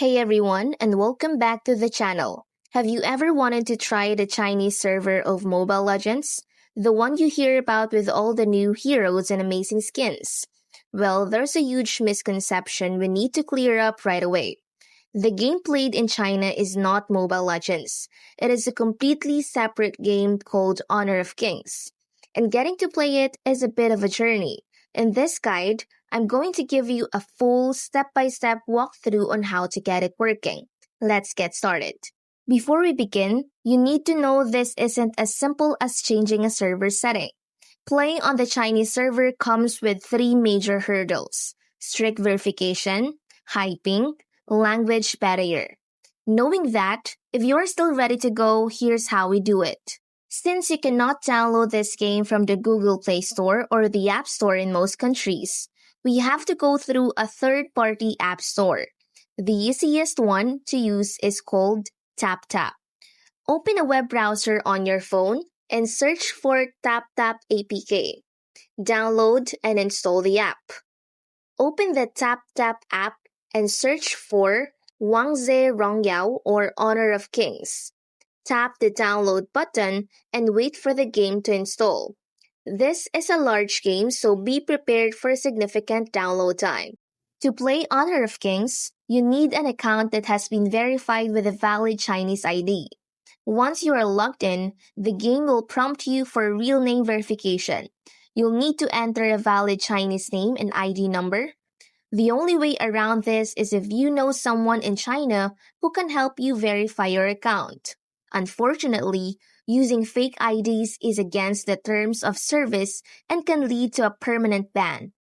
Hey everyone, and welcome back to the channel. Have you ever wanted to try the Chinese server of Mobile Legends? The one you hear about with all the new heroes and amazing skins? Well, there's a huge misconception we need to clear up right away. The game played in China is not Mobile Legends. It is a completely separate game called Honor of Kings. And getting to play it is a bit of a journey. In this guide, I'm going to give you a full step-by-step walkthrough on how to get it working. Let's get started. Before we begin, you need to know this isn't as simple as changing a server setting. Playing on the Chinese server comes with three major hurdles: strict verification, hyping, language barrier. Knowing that, if you're still ready to go, here's how we do it. Since you cannot download this game from the Google Play Store or the App Store in most countries, we have to go through a third-party app store. The easiest one to use is called TapTap. Open a web browser on your phone and search for TapTap APK. Download and install the app. Open the TapTap app and search for Wangze Rongyao or Honor of Kings. Tap the download button and wait for the game to install. This is a large game, so be prepared for significant download time. To play Honor of Kings, you need an account that has been verified with a valid Chinese ID. Once you are logged in, the game will prompt you for real name verification. You'll need to enter a valid Chinese name and ID number. The only way around this is if you know someone in China who can help you verify your account. Unfortunately, using fake IDs is against the terms of service and can lead to a permanent ban.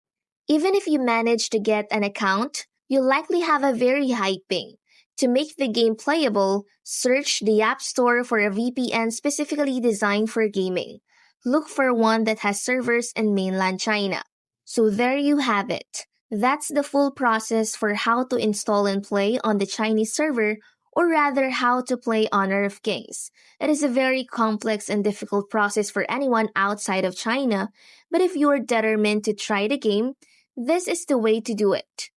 Even if you manage to get an account, you'll likely have a very high ping. To make the game playable, search the App Store for a VPN specifically designed for gaming. Look for one that has servers in mainland China. So there you have it. That's the full process for how to install and play on the Chinese server, or rather how to play Honor of Kings. It is a very complex and difficult process for anyone outside of China, but if you are determined to try the game, this is the way to do it.